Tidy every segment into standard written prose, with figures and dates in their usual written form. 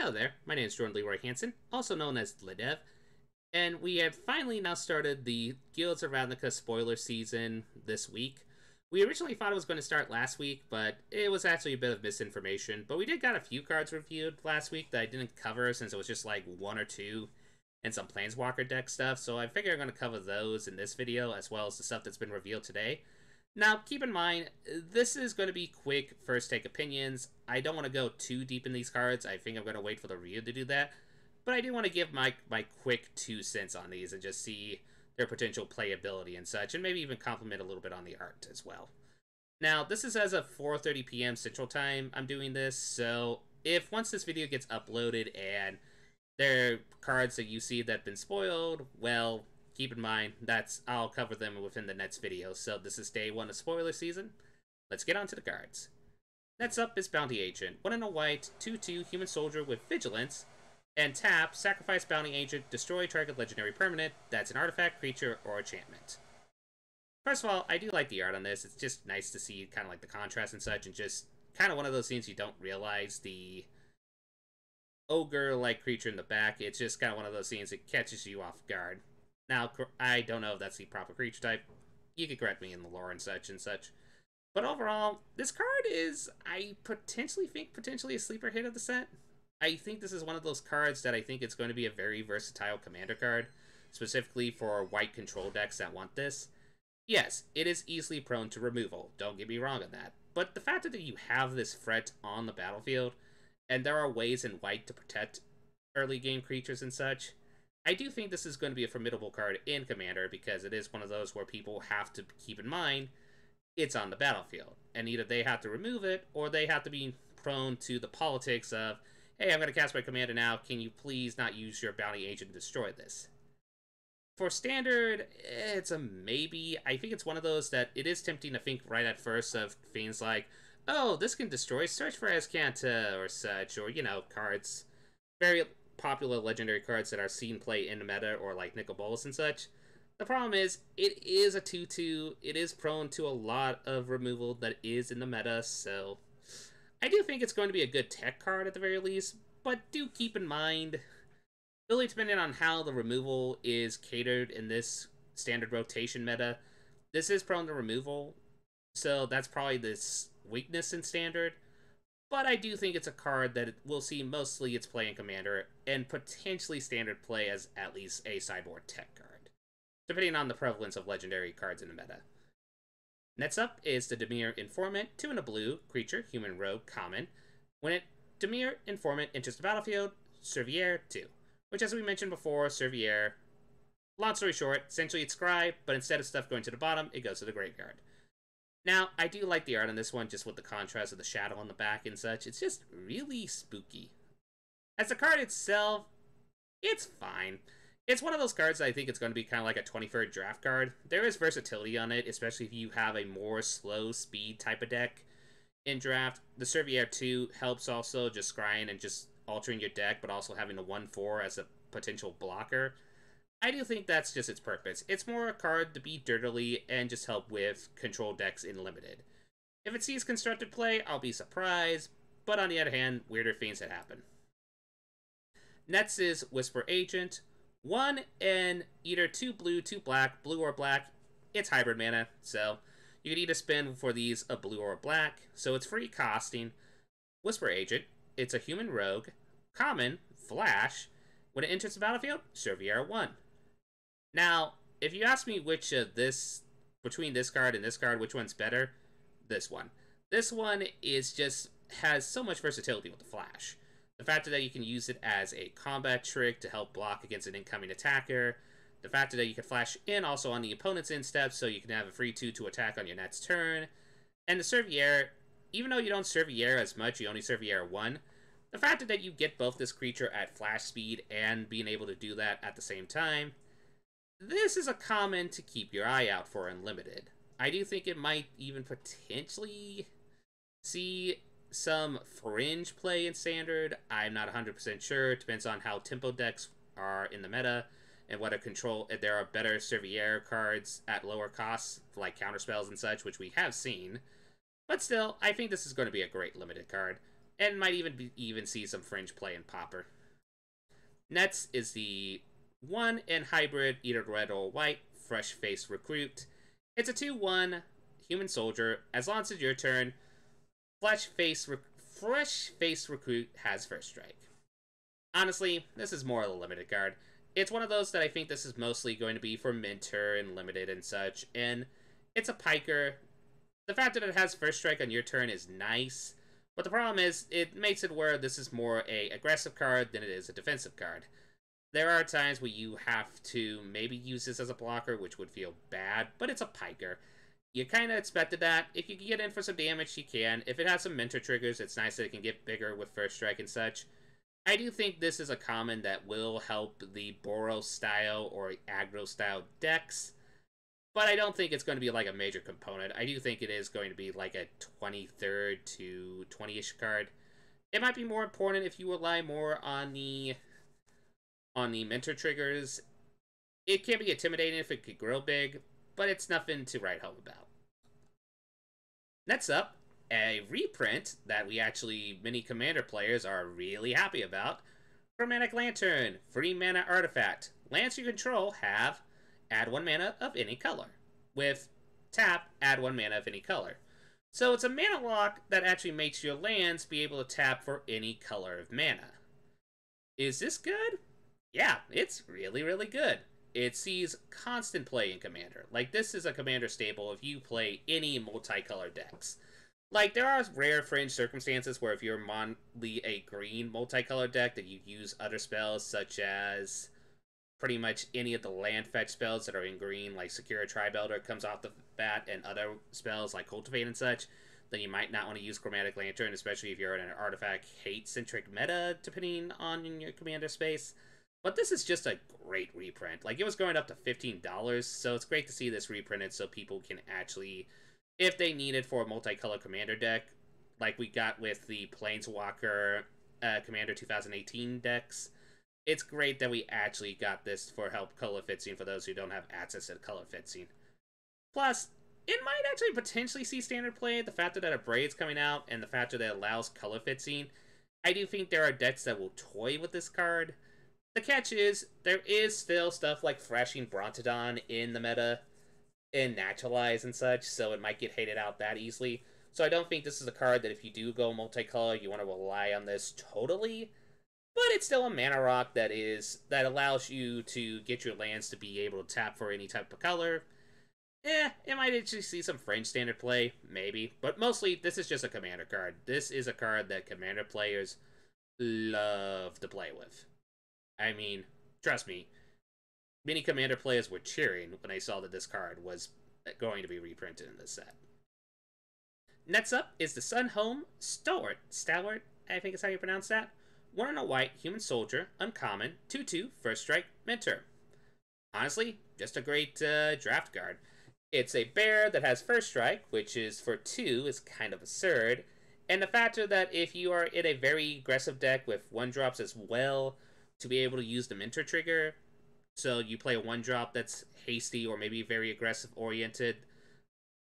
Hello there, my name is Jordan Leroy Hansen, also known as Ledev, and we have finally now started the Guilds of Ravnica Spoiler season this week. We originally thought it was going to start last week, but it was actually a bit of misinformation. But we did got a few cards reviewed last week that I didn't cover since it was just like one or two and some Planeswalker deck stuff, so I figure I'm going to cover those in this video as well as the stuff that's been revealed today. Now, keep in mind, this is going to be quick first take opinions. I don't want to go too deep in these cards. I think I'm going to wait for the review to do that. But I do want to give my quick 2 cents on these and just see their potential playability and such, and maybe even compliment a little bit on the art as well. Now, this is as of 4:30 p.m. Central Time I'm doing this, so if once this video gets uploaded and there are cards that you see that have been spoiled, well, keep in mind, I'll cover them within the next video. So this is day 1 of spoiler season. Let's get on to the cards. Next up is Bounty Agent. 1 and a white, 2/2 human soldier with vigilance. And tap, sacrifice Bounty Agent, destroy target legendary permanent that's an artifact, creature, or enchantment. First of all, I do like the art on this. It's just nice to see kind of like the contrast and such, and just kind of one of those things you don't realize the ogre-like creature in the back. It's just kind of one of those scenes that catches you off guard. Now, I don't know if that's the proper creature type. You could correct me in the lore and such and such. But overall, this card is, I potentially think, a sleeper hit of the set. I think this is one of those cards that I think it's going to be a very versatile commander card, specifically for white control decks that want this. Yes, it is easily prone to removal, don't get me wrong on that. But the fact that you have this threat on the battlefield, and there are ways in white to protect early game creatures and such, I do think this is going to be a formidable card in Commander because it is one of those where people have to keep in mind it's on the battlefield. And either they have to remove it, or they have to be prone to the politics of, hey, I'm going to cast my Commander now, can you please not use your Bounty Agent to destroy this? For Standard, it's a maybe. I think it's one of those that it is tempting to think right at first of things like, oh, this can destroy Search for Azcanta or such, or, cards. Very popular legendary cards that are seen play in the meta, or like Nicol Bolas and such. The problem is, it is a 2/2, it is prone to a lot of removal that is in the meta, so I do think it's going to be a good tech card at the very least, but do keep in mind, really depending on how the removal is catered in this standard rotation meta, this is prone to removal, so that's probably this weakness in standard. But I do think it's a card that we'll see mostly its play in Commander, and potentially standard play as at least a sideboard tech card, depending on the prevalence of legendary cards in the meta. Next up is the Dimir Informant, 2 and a blue, creature, human rogue, common. When Dimir Informant enters the battlefield, Serviere 2. Which, as we mentioned before, Serviere, long story short, essentially it's Scribe, but instead of stuff going to the bottom, it goes to the graveyard. Now, I do like the art on this one, just with the contrast of the shadow on the back and such. It's just really spooky. As the card itself, it's fine. It's one of those cards that I think it's going to be kind of like a 23rd draft card. There is versatility on it, especially if you have a more slow speed type of deck in draft. The Serviere 2 helps also just scrying and just altering your deck, but also having a 1/4 as a potential blocker. I do think that's just its purpose. It's more a card to be dirtily and just help with control decks in Limited. If it sees constructed play, I'll be surprised, but on the other hand, weirder things that happen. Next is Whisper Agent. 1 and either 2 blue, 2 black, blue or black. It's hybrid mana, so you can either spend for these a blue or a black, so it's free costing. Whisper Agent, it's a human rogue, common, flash. When it enters the battlefield, Serviere 1. Now, if you ask me which of this, between this card and this card, which one's better, this one. This one has so much versatility with the flash. The fact that you can use it as a combat trick to help block against an incoming attacker. The fact that you can flash in also on the opponent's instep, so you can have a free 2 to attack on your next turn. And the Serviere, even though you don't Serviere as much, you only Serviere 1, the fact that you get both this creature at flash speed and being able to do that at the same time, this is a common to keep your eye out for in Limited. I do think it might even potentially see some fringe play in Standard. I'm not 100% sure. It depends on how tempo decks are in the meta and whether if there are better Serviere cards at lower costs, like counterspells and such, which we have seen. But still, I think this is going to be a great Limited card. and might even see some fringe play in Pauper. Next is the 1 in hybrid, either red or white, fresh face recruit. It's a 2/1 human soldier. As long as it's your turn, fresh face recruit has first strike. Honestly, this is more of a limited card. It's one of those that I think this is mostly going to be for Minter and Limited and such, and it's a piker. The fact that it has first strike on your turn is nice, but the problem is it makes it where this is more a aggressive card than it is a defensive card. There are times where you have to maybe use this as a blocker, which would feel bad, but it's a piker. You kind of expected that. If you can get in for some damage, you can. If it has some Minter triggers, it's nice that it can get bigger with first strike and such. I do think this is a common that will help the Boros style or aggro style decks, but I don't think it's going to be like a major component. I do think it is going to be like a 23rd to 20-ish card. It might be more important if you rely more on the Minter triggers. It can be intimidating if it could grow big, but it's nothing to write home about. Next up, a reprint that many Commander players are really happy about. Chromatic Lantern, free mana artifact. Lands you control have add 1 mana of any color. With tap, add 1 mana of any color. So it's a mana lock that actually makes your lands be able to tap for any color of mana. Is this good? Yeah, it's really, really good. It sees constant play in Commander. Like, this is a Commander staple if you play any multicolor decks. Like, there are rare fringe circumstances where if you're a green multicolor deck that you use other spells such as pretty much any of the land fetch spells that are in green, like Secure Tri-Belter comes off the bat, and other spells like Cultivate and such, then you might not want to use Chromatic Lantern, especially if you're in an artifact hate-centric meta, depending on your Commander space. But this is just a great reprint. Like, it was going up to $15, so it's great to see this reprinted so people can actually, if they need it for a multicolor Commander deck, like we got with the Planeswalker Commander 2018 decks, it's great that we actually got this for help color fixing for those who don't have access to color fixing. Plus, it might actually potentially see standard play. The fact that a Braid's coming out and the fact that it allows color fixing, I do think there are decks that will toy with this card. The catch is, there is still stuff like Thrashing Brontodon in the meta, and Naturalize and such, so it might get hated out that easily. So I don't think this is a card that if you do go multicolor, you want to rely on this totally. But it's still a mana rock that allows you to get your lands to be able to tap for any type of color. It might actually see some fringe standard play, maybe. But mostly, this is just a Commander card. This is a card that Commander players love to play with. I mean, trust me, many Commander players were cheering when they saw that this card was going to be reprinted in this set. Next up is the Sunhome Stalwart, I think is how you pronounce that. 1 in a white, human soldier, uncommon, 2/2, first strike, Minter. Honestly, just a great draft card. It's a bear that has first strike, which is for 2, is kind of absurd. And the factor that if you are in a very aggressive deck with 1-drops as well, to be able to use the Minter trigger, so you play a 1-drop that's hasty or maybe very aggressive oriented,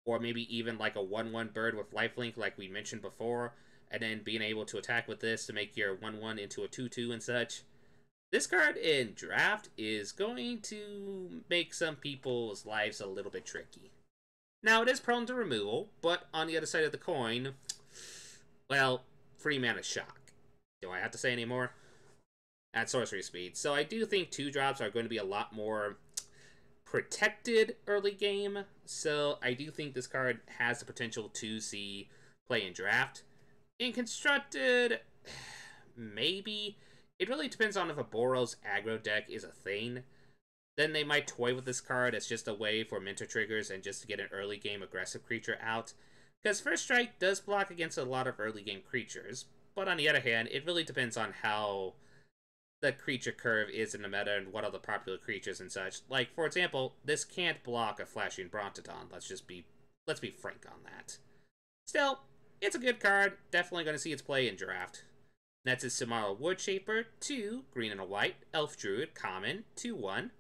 or maybe even like a 1/1 bird with lifelink like we mentioned before, and then being able to attack with this to make your 1/1 into a 2/2 and such. This card in draft is going to make some people's lives a little bit tricky. Now, it is prone to removal, but on the other side of the coin, well, free mana shock. Do I have to say any more? At sorcery speed. So I do think 2-drops are going to be a lot more protected early game. So I do think this card has the potential to see play in draft. In constructed, maybe. It really depends on if a Boros aggro deck is a thing. Then they might toy with this card as just a way for Minter triggers and just to get an early game aggressive creature out. Because First Strike does block against a lot of early game creatures. But on the other hand, it really depends on how the creature curve is in the meta and what are the popular creatures and such. Like, for example, this can't block a Flashing Brontodon. Let's be frank on that. Still, it's a good card. Definitely going to see its play in draft. Next is Samara Woodshaper, 2, green and a white, Elf Druid, common, 2/1,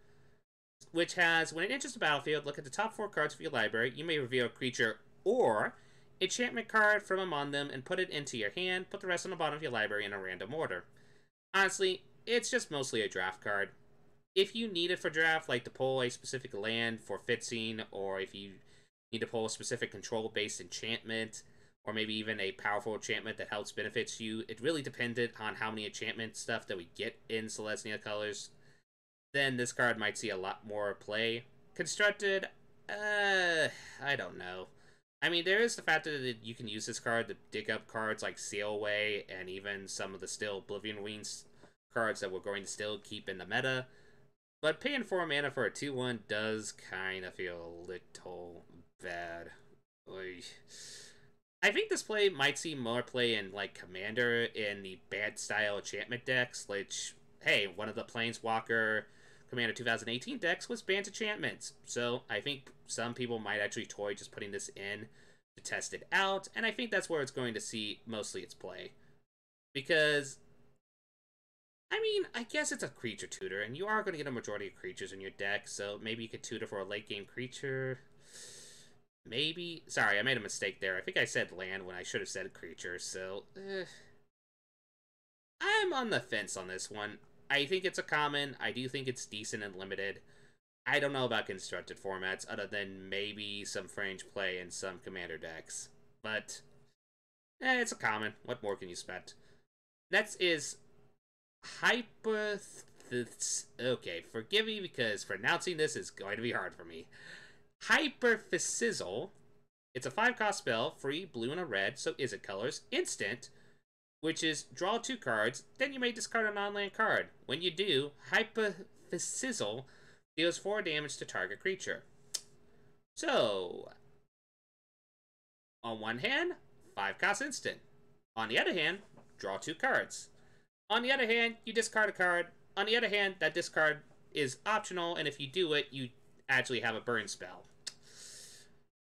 which has, when it enters the battlefield, look at the top 4 cards of your library. You may reveal a creature or enchantment card from among them and put it into your hand, put the rest on the bottom of your library in a random order. Honestly, it's just mostly a draft card. If you need it for draft, like to pull a specific land for Fitzing, or if you need to pull a specific control-based enchantment, or maybe even a powerful enchantment that helps benefits you, it really depended on how many enchantment stuff that we get in Celestia Colors, then this card might see a lot more play. Constructed, I don't know. I mean, there is the fact that you can use this card to dig up cards like Sail Away and even some of the still Oblivion Wings cards that we're going to still keep in the meta. But paying 4 mana for a 2/1 does kind of feel a little bad. Oy. I think this play might see more play in, like, Commander in the bad-style enchantment decks, which, hey, one of the Planeswalker Commander 2018 decks was banned enchantments. So I think some people might actually toy just putting this in to test it out, and I think that's where it's going to see mostly its play. Because, I mean, I guess it's a creature tutor, and you are going to get a majority of creatures in your deck, so maybe you could tutor for a late-game creature. Maybe. Sorry, I made a mistake there. I think I said land when I should have said creature, so I'm on the fence on this one. I think it's a common. I do think it's decent and limited. I don't know about constructed formats, other than maybe some fringe play in some commander decks. But, it's a common. What more can you expect? Next is Hyper... Okay, forgive me because pronouncing this is going to be hard for me. Hyperfizzle. It's a 5-cost spell, free, blue and a red, so is it colors, instant, which is draw 2 cards, then you may discard a non-land card. When you do, Hyperfizzle deals 4 damage to target creature. So, on one hand, 5-cost instant. On the other hand, draw 2 cards. On the other hand, you discard a card. On the other hand, that discard is optional, and if you do it, you actually have a burn spell.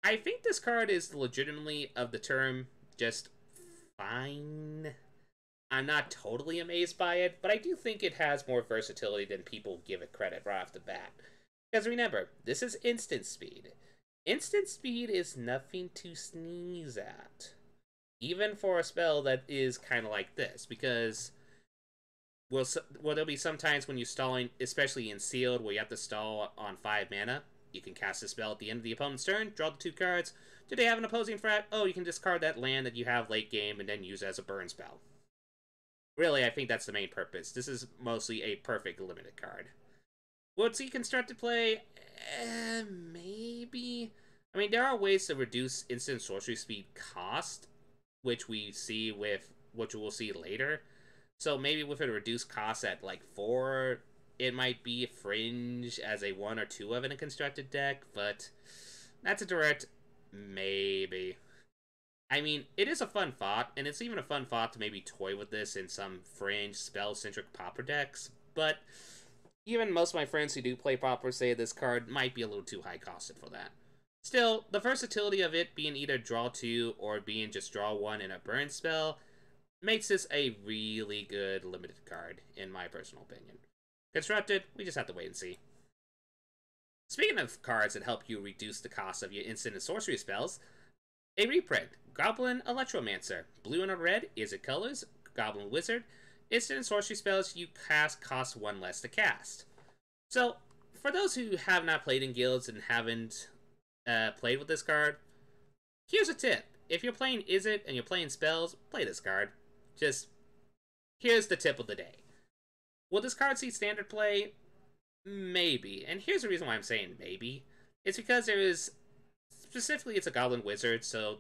I think this card is legitimately, of the term, just fine. I'm not totally amazed by it, but I do think it has more versatility than people give it credit right off the bat. Because remember, this is instant speed. Instant speed is nothing to sneeze at. Even for a spell that is kind of like this, because well, there'll be some times when you're stalling, especially in Sealed, where you have to stall on 5 mana. You can cast a spell at the end of the opponent's turn, draw the 2 cards. Do they have an opposing threat? Oh, you can discard that land that you have late game and then use it as a burn spell. Really, I think that's the main purpose. This is mostly a perfect limited card. Will it see constructed play? Maybe. I mean, there are ways to reduce instant sorcery speed cost, which we see with, which we'll see later. So maybe with a reduced cost at like 4, it might be a fringe as a 1 or 2 of in a constructed deck, but that's a direct maybe. I mean, it is a fun thought, and it's even a fun thought to maybe toy with this in some fringe spell-centric Pauper decks, but even most of my friends who do play Pauper say this card might be a little too high-costed for that. Still, the versatility of it being either draw 2 or being just draw 1 in a burn spell makes this a really good limited card, in my personal opinion. Constructed, we just have to wait and see. Speaking of cards that help you reduce the cost of your instant and sorcery spells, a reprint, Goblin Electromancer. Blue and a red, is it colors, Goblin Wizard. Instant and sorcery spells you cast cost 1 less to cast. So, for those who have not played in guilds and haven't played with this card, here's a tip. If you're playing Izzet and you're playing spells, play this card. Just, here's the tip of the day. Will this card see standard play? Maybe. And here's the reason why I'm saying maybe. It's because there is, specifically it's a Goblin Wizard, so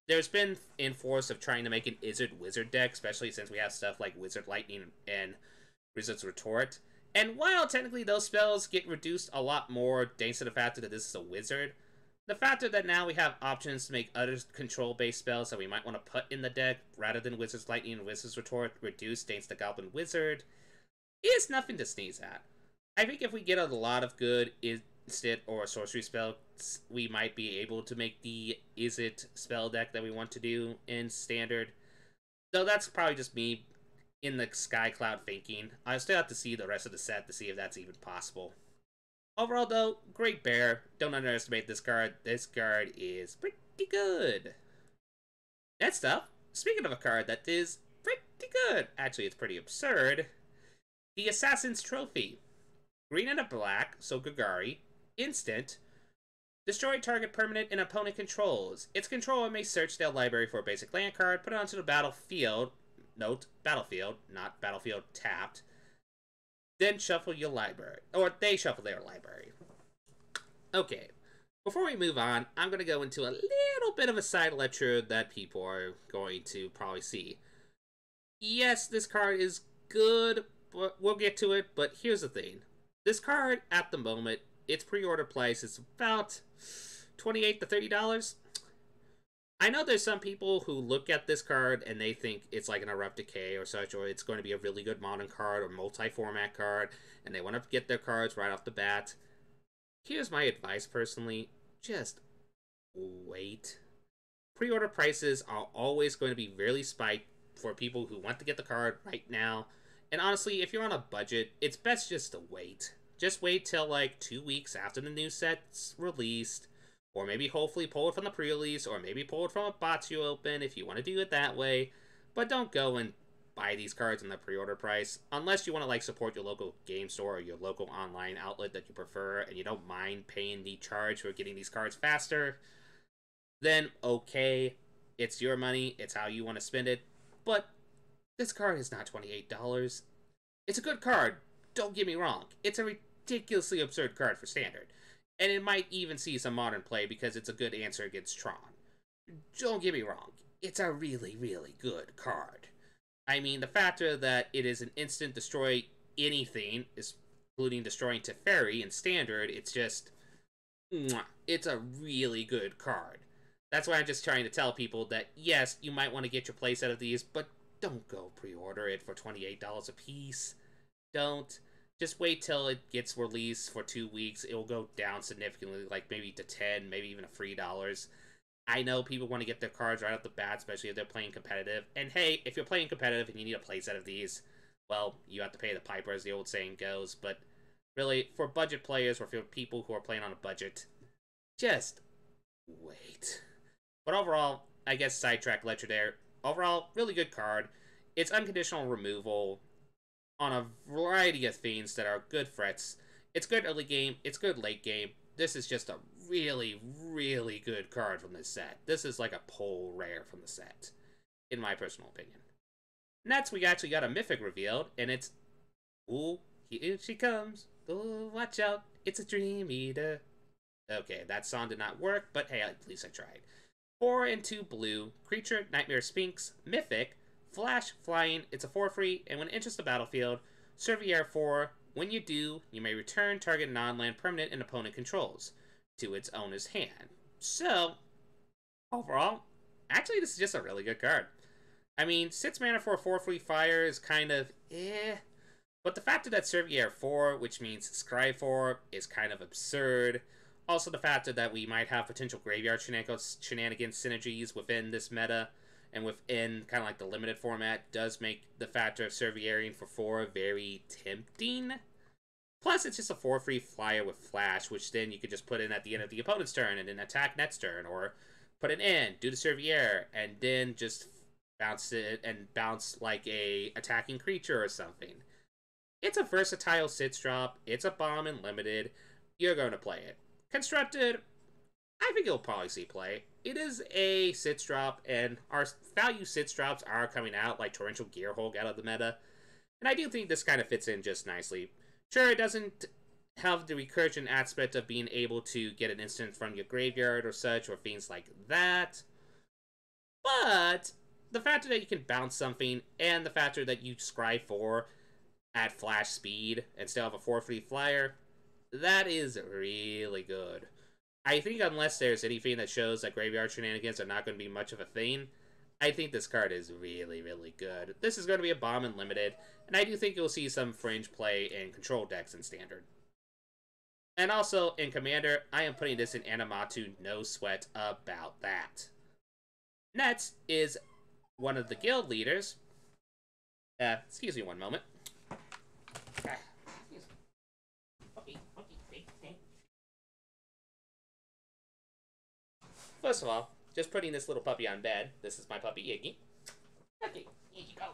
there's been enforce of trying to make an Izzet Wizard deck, especially since we have stuff like Wizard Lightning and Wizard's Retort. And while technically those spells get reduced a lot more thanks to the fact that this is a wizard, the fact that now we have options to make other control-based spells that we might want to put in the deck rather than Wizard's Lightning and Wizard's Retort reduced thanks to Goblin Wizard is nothing to sneeze at. I think if we get a lot of good instant or sorcery spells, we might be able to make the Izzet spell deck that we want to do in standard. Though that's probably just me in the sky cloud thinking. I still have to see the rest of the set to see if that's even possible. Overall though, great bear. Don't underestimate this card. This card is pretty good. Next up, speaking of a card that is pretty good, actually it's pretty absurd, the Assassin's Trophy. Green and a black, so Kagari. Instant. Destroy target permanent an opponent controls. Its controller may search their library for a basic land card, put it onto the battlefield. Note, battlefield, not battlefield tapped. Then shuffle your library. Or they shuffle their library. Okay. Before we move on, I'm going to go into a little bit of a side lecture that people are going to probably see. Yes, this card is good, but we'll get to it, but here's the thing. This card, at the moment, its pre-order price is about $28 to $30. I know there's some people who look at this card and they think it's like an Abrupt Decay or such, or it's going to be a really good modern card or multi-format card, and they want to get their cards right off the bat. Here's my advice personally, just wait. Pre-order prices are always going to be really spiked for people who want to get the card right now. And honestly, if you're on a budget, it's best just to wait. Just wait till like 2 weeks after the new set's released. Or maybe hopefully pull it from the pre-release, or maybe pull it from a box you open if you want to do it that way. But don't go and buy these cards in the pre-order price, unless you want to like support your local game store or your local online outlet that you prefer, and you don't mind paying the charge for getting these cards faster. Then okay, it's your money, it's how you want to spend it. But this card is not $28. It's a good card, don't get me wrong. It's a ridiculously absurd card for Standard. And it might even see some modern play because it's a good answer against Tron. Don't get me wrong, it's a really, really good card. I mean, the factor that it is an instant destroy anything, including destroying Teferi in Standard, it's just, it's a really good card. That's why I'm just trying to tell people that, yes, you might want to get your playset of these, but don't go pre-order it for $28 a piece. Don't. Just wait till it gets released for 2 weeks. It will go down significantly, like maybe to $10, maybe even $3. I know people want to get their cards right off the bat, especially if they're playing competitive. And hey, if you're playing competitive and you need a playset of these, well, you have to pay the piper, as the old saying goes. But really, for budget players or for people who are playing on a budget, just wait. But overall, I guess sidetrack lecture there. Overall, really good card. It's unconditional removal on a variety of themes that are good threats. It's good early game, it's good late game. This is just a really, really good card from this set. This is like a pull rare from the set, in my personal opinion. Next, we actually got a Mythic revealed, and it's... Ooh, here she comes. Oh, watch out, it's a Dream Eater. Okay, that song did not work, but hey, at least I tried. 4 and 2 blue, creature, Nightmare Sphinx, Mythic, Flash, flying, it's a 4/3, and when it enters the battlefield, Serviere 4. When you do, you may return target non-land permanent an opponent controls to its owner's hand. So, overall, actually this is just a really good card. I mean, 6 mana for a 4/3 fire is kind of but the fact that Serviere 4, which means Scry 4, is kind of absurd. Also the fact that we might have potential graveyard shenanigans synergies within this meta, and within kind of like the limited format, does make the factor of Serviering for 4 very tempting. Plus, it's just a 4/3 flyer with Flash, which then you could just put in at the end of the opponent's turn and then attack next turn, or put it in, do the Serviere, and then just bounce it and bounce like a attacking creature or something. It's a versatile 6-drop, it's a bomb in limited, you're going to play it. Constructed, I think it'll probably see play. It is a 6-drop, and our value 6-drops are coming out, like Torrential Gearhulk out of the meta. And I do think this kind of fits in just nicely. Sure, it doesn't have the recursion aspect of being able to get an instant from your graveyard or such, or things like that. But the factor that you can bounce something, and the factor that you scry 4 at flash speed instead of a 4/3 flyer, that is really good. I think unless there's anything that shows that graveyard shenanigans are not going to be much of a thing, I think this card is really, really good. This is going to be a bomb in limited, and I do think you'll see some fringe play in control decks in Standard. And also, in Commander, I am putting this in Animatu, no sweat about that. Next is one of the guild leaders. Excuse me one moment. First of all, just putting this little puppy on bed. This is my puppy, Iggy. Okay, here you go.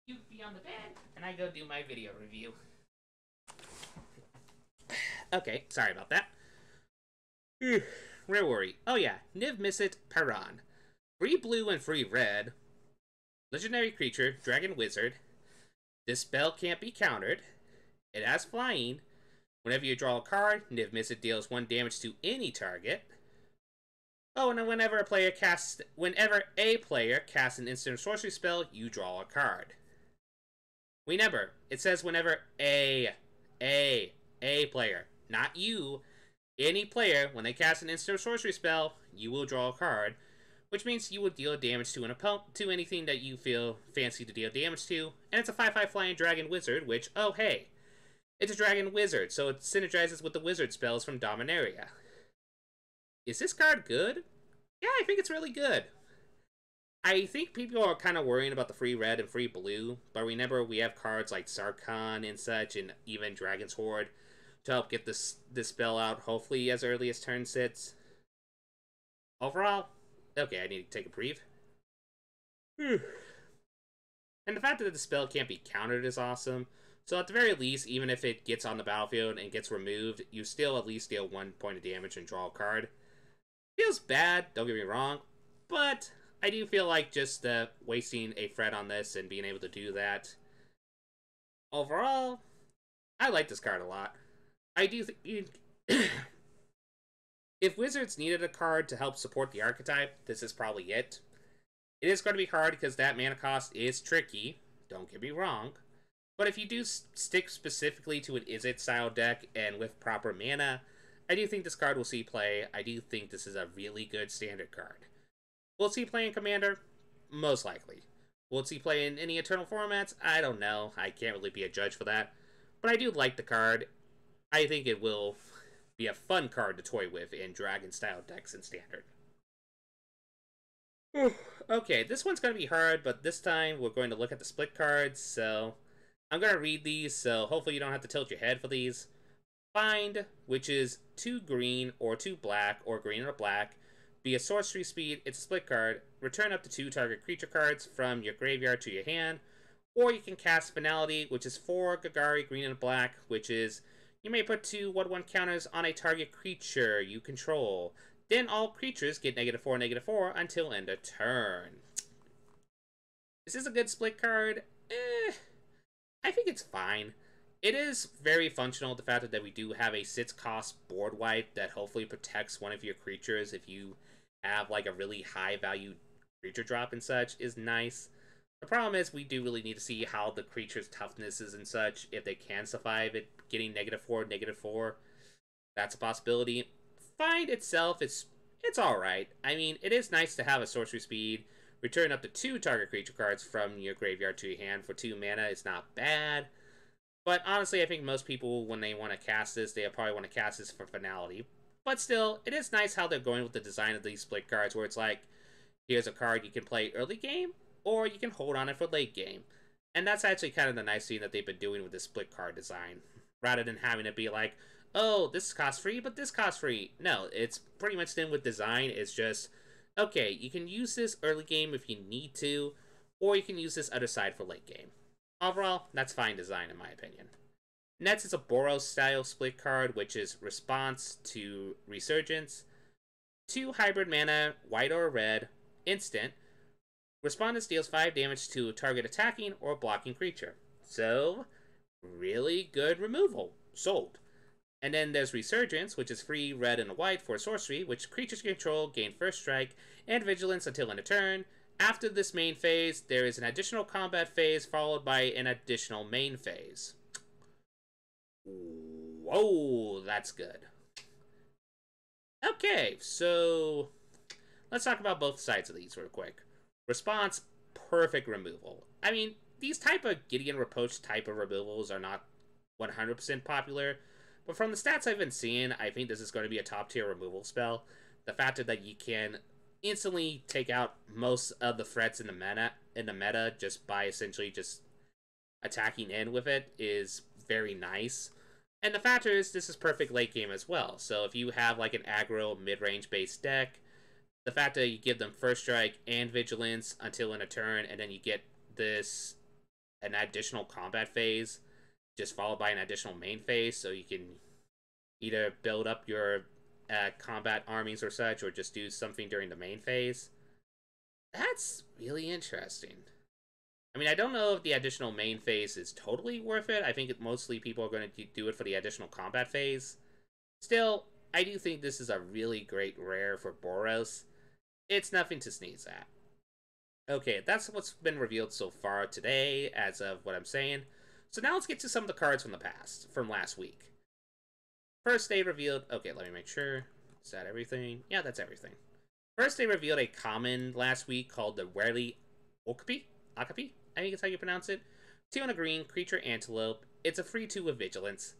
You be on the bed, and I go do my video review. Okay, sorry about that. Where were we? Oh yeah, Niv Mizzet Paran. Free blue and free red. Legendary creature, Dragon Wizard. This spell can't be countered. It has flying. Whenever you draw a card, Niv Mizzet deals 1 damage to any target. Oh, and then whenever a player casts an instant sorcery spell, you draw a card. Remember, it says whenever a player, not you, any player, when they cast an instant sorcery spell, you will draw a card, which means you will deal damage to an opponent, to anything that you feel fancy to deal damage to, and it's a 5/5 flying Dragon Wizard, which, oh hey, it's a Dragon Wizard, so it synergizes with the wizard spells from Dominaria. Is this card good? Yeah, I think it's really good. I think people are kind of worrying about the free red and free blue, but remember we have cards like Sarkhan and such, and even Dragon's Horde to help get this spell out, hopefully as early as turn 6. Overall, okay, I need to take a breathe. And the fact that the spell can't be countered is awesome. So at the very least, even if it gets on the battlefield and gets removed, you still at least deal 1 point of damage and draw a card. Feels bad, don't get me wrong, but I do feel like just wasting a Fred on this and being able to do that. Overall, I like this card a lot. I do think if Wizards needed a card to help support the archetype, this is probably it. It is going to be hard because that mana cost is tricky, don't get me wrong. But if you do stick specifically to an Izzet style deck and with proper mana, I do think this card will see play. I do think this is a really good standard card. Will it see play in Commander? Most likely. Will it see play in any Eternal formats? I don't know. I can't really be a judge for that. But I do like the card. I think it will be a fun card to toy with in Dragon style decks in Standard. Okay, this one's going to be hard, but this time we're going to look at the split cards, so I'm going to read these, so hopefully you don't have to tilt your head for these. Find, which is 2 green or 2 black, or green or black. Be a sorcery speed, it's a split card. Return up to 2 target creature cards from your graveyard to your hand. Or you can cast Finality, which is 4 Kagari, green and black, which is you may put 2 1/1 counters on a target creature you control. Then all creatures get -4/-4 until end of turn. Is this a good split card? I think it's fine. It is very functional, the fact that we do have a 6-cost board wipe that hopefully protects one of your creatures if you have like a really high value creature drop and such is nice. The problem is we do really need to see how the creature's toughness is and such, if they can survive it getting -4/-4. That's a possibility. Find itself, it's alright. I mean, it is nice to have a sorcery speed. Return up to 2 target creature cards from your graveyard to your hand for 2 mana. It's not bad. But honestly, I think most people, when they want to cast this, they probably want to cast this for Finality. But still, it is nice how they're going with the design of these split cards, where it's like, here's a card you can play early game, or you can hold on it for late game. And that's actually kind of the nice thing that they've been doing with this split card design. Rather than having it be like, oh, this costs free, but this costs free. No, it's pretty much then with design, it's just, okay, you can use this early game if you need to, or you can use this other side for late game. Overall, that's fine design in my opinion. Next is a Boros style split card, which is Response to Resurgence. 2 hybrid mana, white or red, instant. Respondent deals 5 damage to a target attacking or blocking creature. So, really good removal. Sold. And then there's Resurgence, which is free red and a white for sorcery, which creatures control gain first strike and vigilance until end of turn. After this main phase, there is an additional combat phase followed by an additional main phase. Whoa, that's good. Okay, so let's talk about both sides of these real quick. Response, perfect removal. I mean, these type of Gideon Reproach type of removals are not 100% popular, but from the stats I've been seeing, I think this is going to be a top tier removal spell. The fact that you can instantly take out most of the threats in the meta just by essentially just attacking in with it is very nice. And the fact is, this is perfect late game as well. So if you have like an aggro mid-range based deck, the fact that you give them first strike and vigilance until in a turn, and then you get this an additional combat phase, just followed by an additional main phase, so you can either build up your combat armies or such, or just do something during the main phase. That's really interesting. I mean, I don't know if the additional main phase is totally worth it. I think mostly people are going to do it for the additional combat phase. Still, I do think this is a really great rare for Boros. It's nothing to sneeze at. Okay, that's what's been revealed so far today, as of what I'm saying. So now let's get to some of the cards from the past, from last week. First, they revealed... Okay, let me make sure. Is that everything? Yeah, that's everything. First, they revealed a common last week called the Rarely Okapi? Akapi? I think it's how you pronounce it. 2 and a green, creature antelope. It's a free 2 with vigilance.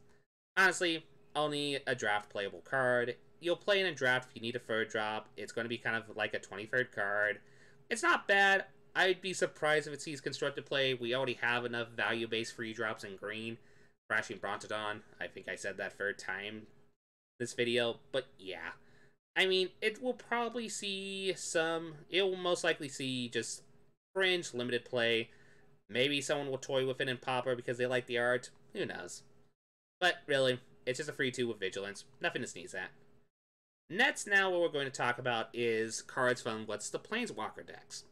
Honestly, only a draft playable card. You'll play it in draft if you need a third drop. It's going to be kind of like a 23rd card. It's not bad. I'd be surprised if it sees constructed play. We already have enough value-based free drops in green. Crashing Brontodon. I think I said that third time this video. But yeah. I mean, it will probably see some... It will most likely see just fringe limited play. Maybe someone will toy with it in Pauper because they like the art. Who knows? But really, it's just a free 2 with vigilance. Nothing to sneeze at. Next, now what we're going to talk about is cards from what's the Planeswalker decks.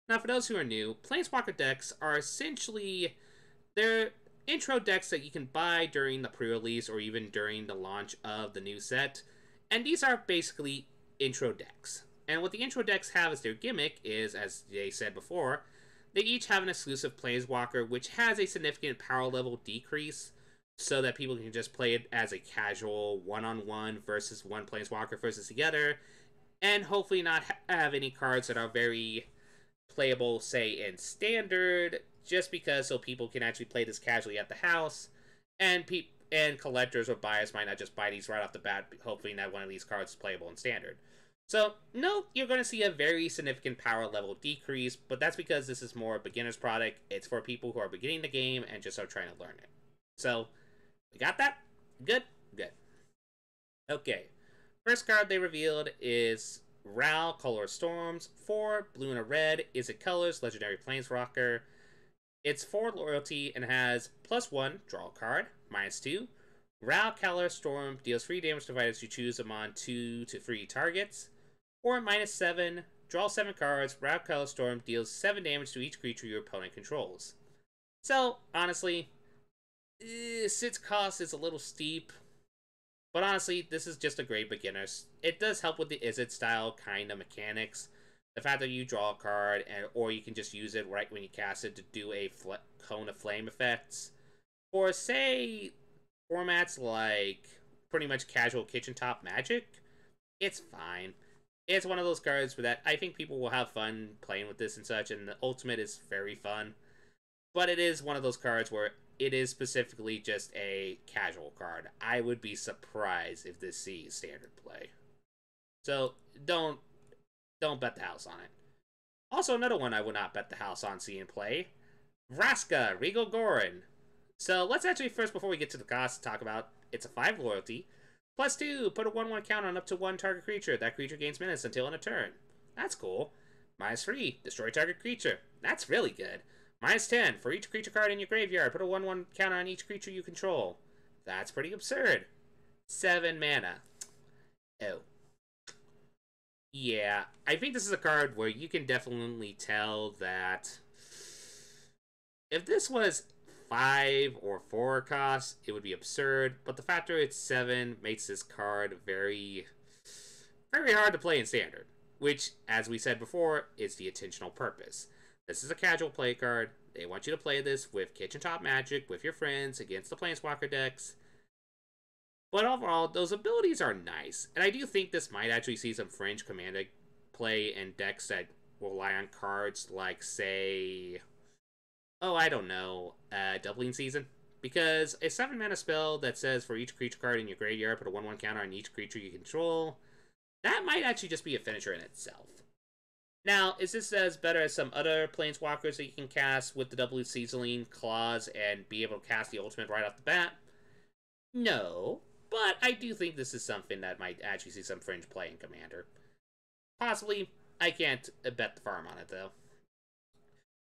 Now, for those who are new, Planeswalker decks are essentially... They're intro decks that you can buy during the pre-release or even during the launch of the new set. And these are basically intro decks. And what the intro decks have as their gimmick is, as they said before, they each have an exclusive Planeswalker which has a significant power level decrease so that people can just play it as a casual one-on-one versus one Planeswalker versus the other, and hopefully not have any cards that are very playable, say, in Standard, just because so people can actually play this casually at the house, and collectors or buyers might not just buy these right off the bat, hoping that one of these cards is playable in Standard. So, no, you're going to see a very significant power level decrease, but that's because this is more a beginner's product. It's for people who are beginning the game and just are trying to learn it. So, we got that? Good? Good. Okay. First card they revealed is Ral, Color Storms. 4, blue and a red. Is it colors? Legendary Planeswalker. It's 4 loyalty and has +1, draw a card, -2. Ral, Color Storm deals 3 damage divided as you choose among 2 to 3 targets. Or -7, draw 7 cards. Ral, Color Storm deals 7 damage to each creature your opponent controls. So, honestly, Sid's cost is a little steep, but honestly, this is just a great beginner. It does help with the Izzet style kind of mechanics. The fact that you draw a card, or you can just use it right when you cast it to do a Cone of Flame effects. Or say, formats like pretty much casual kitchen top Magic, it's fine. It's one of those cards that I think people will have fun playing with this and such, and the Ultimate is very fun. But it is one of those cards where it is specifically just a casual card. I would be surprised if this sees Standard play. So, don't bet the house on it. Also, another one I would not bet the house on seeing play. Vraska, Regal Gorin. So, let's actually first, before we get to the cost, talk about it's a 5 loyalty. +2, put a 1/1 counter on up to 1 target creature. That creature gains menace until in a turn. That's cool. -3, destroy target creature. That's really good. -10, for each creature card in your graveyard, put a 1/1 counter on each creature you control. That's pretty absurd. 7 mana. Oh. Yeah, I think this is a card where you can definitely tell that if this was 5 or 4 costs, it would be absurd, but the fact that it's 7 makes this card very, very hard to play in Standard, which, as we said before, is the intentional purpose. This is a casual play card. They want you to play this with Kitchen Top Magic, with your friends, against the Planeswalker decks. But overall, those abilities are nice. And I do think this might actually see some fringe Commander play in decks that rely on cards like, say... Oh, I don't know. Doubling Season? Because a 7 mana spell that says for each creature card in your graveyard, put a 1/1 counter on each creature you control, that might actually just be a finisher in itself. Now, is this as better as some other Planeswalkers that you can cast with the double seasoning clause and be able to cast the ultimate right off the bat? No, but I do think this is something that might actually see some fringe play in Commander. Possibly. I can't bet the farm on it, though.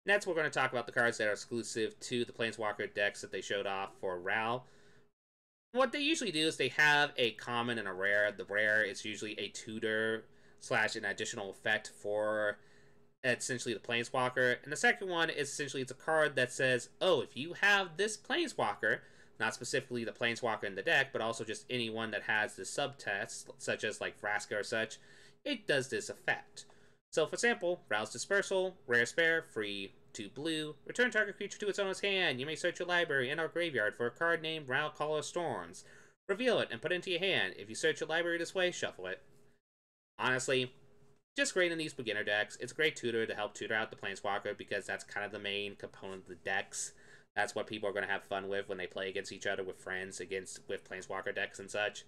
Next, we're going to talk about the cards that are exclusive to the Planeswalker decks that they showed off for Ral. What they usually do is they have a common and a rare. The rare is usually a tutor slash an additional effect for essentially the Planeswalker. And the second one is essentially it's a card that says, oh, if you have this Planeswalker, not specifically the Planeswalker in the deck, but also just anyone that has the subtext, such as like Vraska or such, it does this effect. So, for example, Ral's Dispersal, rare spare, free, 2 blue, return target creature to its owner's hand. You may search your library and our graveyard for a card named Ral Caller Storms. Reveal it and put it into your hand. If you search your library this way, shuffle it. Honestly, just great in these beginner decks. It's a great tutor to help tutor out the Planeswalker because that's kind of the main component of the decks. That's what people are going to have fun with when they play against each other with friends, with Planeswalker decks and such.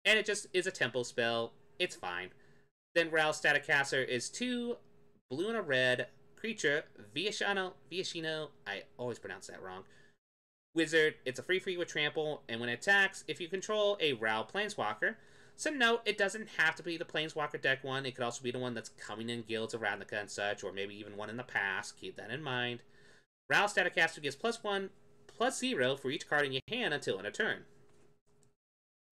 And it just is a tempo spell. It's fine. Then Ral's Staticaster is 2 blue and a red creature, Viashino, I always pronounce that wrong. Wizard, it's a free with trample, and when it attacks, if you control a Ral Planeswalker, so note, it doesn't have to be the Planeswalker deck one, it could also be the one that's coming in Guilds of Ravnica and such, or maybe even one in the past, keep that in mind. Ral Staticaster gives +1/+0 for each card in your hand until end of turn.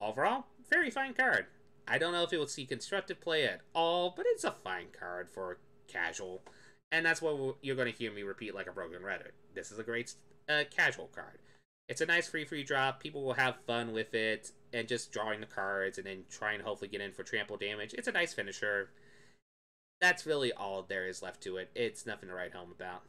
Overall, very fine card. I don't know if it will see constructive play at all, but it's a fine card for casual. And that's what you're going to hear me repeat like a broken Reddit. This is a great casual card. It's a nice free drop. People will have fun with it and just drawing the cards and then try and hopefully get in for trample damage. It's a nice finisher. That's really all there is left to it. It's nothing to write home about.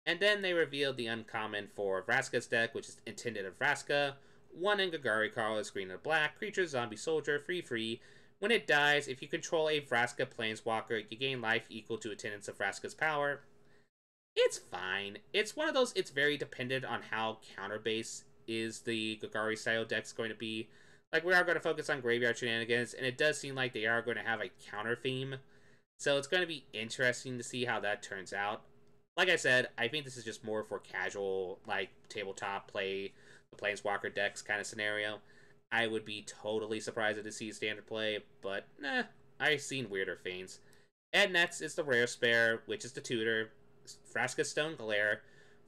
And then they revealed the uncommon for Vraska's deck, which is intended of Vraska. 1 in Kagari colors, green and black, creature, zombie, soldier, free. When it dies, if you control a Vraska Planeswalker, you gain life equal to attendance of Vraska's power. It's fine. It's one of those, it's very dependent on how counter-base is the Kagari style deck's going to be. Like, we are going to focus on graveyard shenanigans, and it does seem like they are going to have a counter theme. So it's going to be interesting to see how that turns out. Like I said, I think this is just more for casual, like, tabletop play, the Planeswalker decks kind of scenario. I would be totally surprised to see standard play, but nah, I've seen weirder things. And next is the rare spare, which is the tutor, Vraska Stone Glare.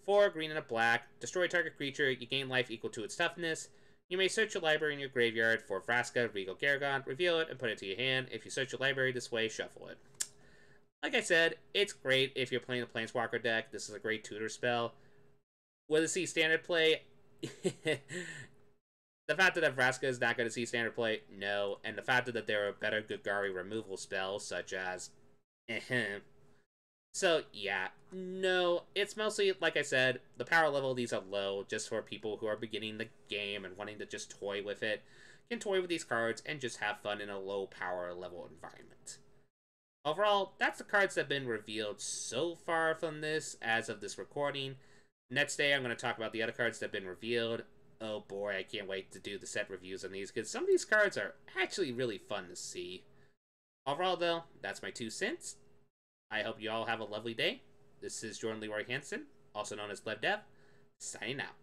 4 green and a black, destroy target creature, you gain life equal to its toughness. You may search your library in your graveyard for Vraska Regal Gargon, reveal it, and put it to your hand. If you search your library this way, shuffle it. Like I said, it's great if you're playing a Planeswalker deck. This is a great tutor spell. Will it see standard play? The fact that Vraska is not going to see standard play, no. And the fact that there are better Kagari removal spells, such as... So, yeah, no. It's mostly, like I said, the power level of these are low, just for people who are beginning the game and wanting to just toy with it. Can toy with these cards and just have fun in a low power level environment. Overall, that's the cards that have been revealed so far from this as of this recording. Next day, I'm going to talk about the other cards that have been revealed. Oh boy, I can't wait to do the set reviews on these, because some of these cards are actually really fun to see. Overall, though, that's my 2 cents. I hope you all have a lovely day. This is Jordan Leroy Hansen, also known as LevDev, signing out.